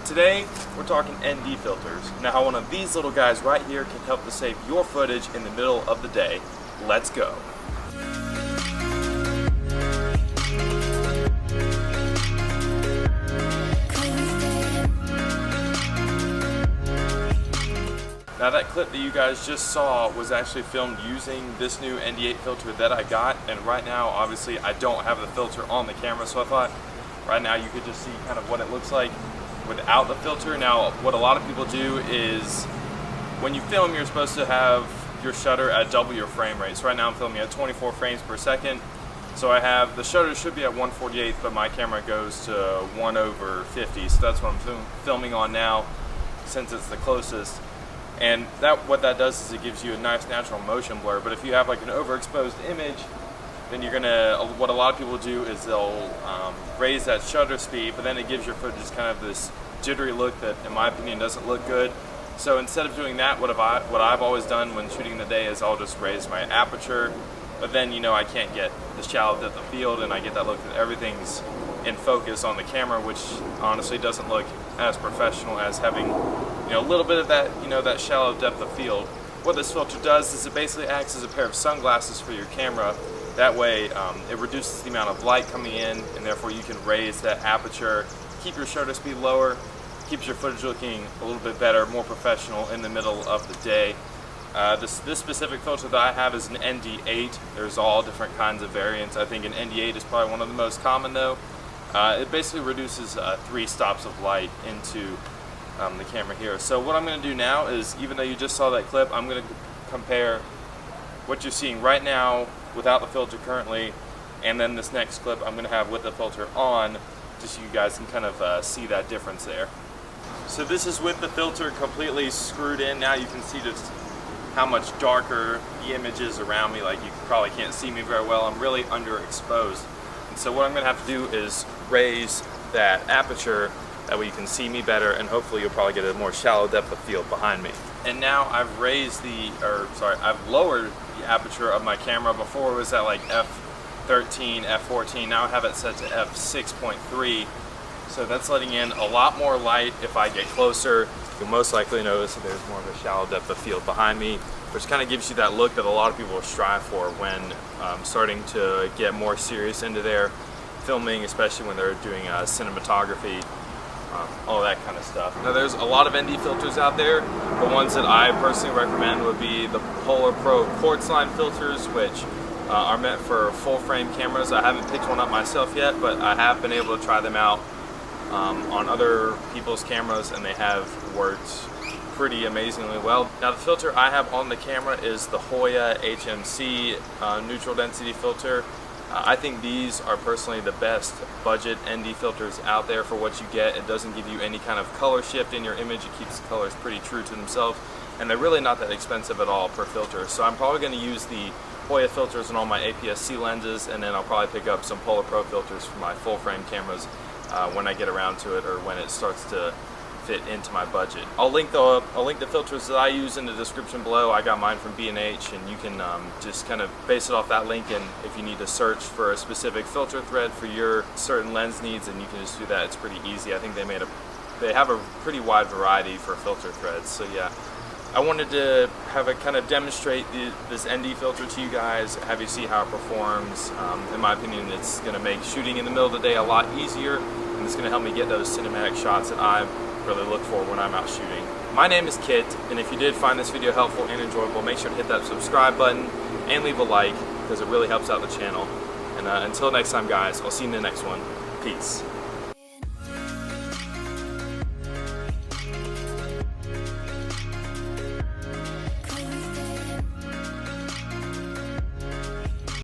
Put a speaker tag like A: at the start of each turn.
A: Today, we're talking ND filters. Now how one of these little guys right here can help to save your footage in the middle of the day. Let's go. Now that clip that you guys just saw was actually filmed using this new ND8 filter that I got, and right now obviously I don't have the filter on the camera, so I thought right now you could just see kind of what it looks like without the filter. Now what a lot of people do is when you film you're supposed to have your shutter at double your frame rate. So right now I'm filming at 24 frames per second, so I have the shutter should be at 1/48, but my camera goes to 1/50, so that's what I'm filming on now since it's the closest. And what that does is it gives you a nice natural motion blur. But if you have like an overexposed image, then you're gonna, what a lot of people do is they'll raise that shutter speed, but then it gives your footage kind of this jittery look that in my opinion doesn't look good. So instead of doing that, what I've always done when shooting the day is I'll just raise my aperture, but then I can't get the shallow depth of field, and I get that look that everything's in focus on the camera, which honestly doesn't look as professional as having a little bit of that that shallow depth of field. What this filter does is it basically acts as a pair of sunglasses for your camera. That way it reduces the amount of light coming in, and therefore you can raise that aperture, keep your shutter speed lower, keeps your footage looking a little bit better, more professional in the middle of the day. This specific filter that I have is an ND8. There's all different kinds of variants. I think an ND8 is probably one of the most common though. It basically reduces 3 stops of light into the camera here. So what I'm going to do now is, even though you just saw that clip, I'm going to compare what you're seeing right now without the filter currently, and then this next clip I'm going to have with the filter on, just so you guys can kind of see that difference there. So this is with the filter completely screwed in. Now you can see just how much darker the image is around me. Like, you probably can't see me very well. I'm really underexposed. And so what I'm going to have to do is raise that aperture, that way you can see me better, and hopefully you'll probably get a more shallow depth of field behind me. And now I've I've lowered the aperture of my camera. Before it was at like f13, f14. Now I have it set to f6.3. So that's letting in a lot more light. If I get closer, you'll most likely notice that there's more of a shallow depth of field behind me, which kind of gives you that look that a lot of people strive for when starting to get more serious into their filming, especially when they're doing cinematography, all that kind of stuff. Now there's a lot of ND filters out there. The ones that I personally recommend would be the Polar Pro quartz line filters, which are meant for full frame cameras. I haven't picked one up myself yet, but I have been able to try them out on other people's cameras, and they have worked pretty amazingly well. Now the filter I have on the camera is the Hoya HMC neutral density filter. I think these are personally the best budget ND filters out there for what you get. It doesn't give you any kind of color shift in your image. It keeps the colors pretty true to themselves, and they're really not that expensive at all per filter. So I'm probably going to use the Hoya filters on all my APS-C lenses, and then I'll probably pick up some Polar Pro filters for my full frame cameras when I get around to it, or when it starts to fit into my budget. I'll link the filters that I use in the description below. I got mine from B&H, and you can just kind of base it off that link, and if you need to search for a specific filter thread for your certain lens needs, and you can just do that. It's pretty easy. I think they have a pretty wide variety for filter threads. So yeah, I wanted to have it kind of demonstrate this ND filter to you guys, have you see how it performs. In my opinion, it's going to make shooting in the middle of the day a lot easier, and it's going to help me get those cinematic shots that I really look for when I'm out shooting. My name is Kit, and if you did find this video helpful and enjoyable, make sure to hit that subscribe button and leave a like, because it really helps out the channel. And until next time guys, I'll see you in the next one. Peace.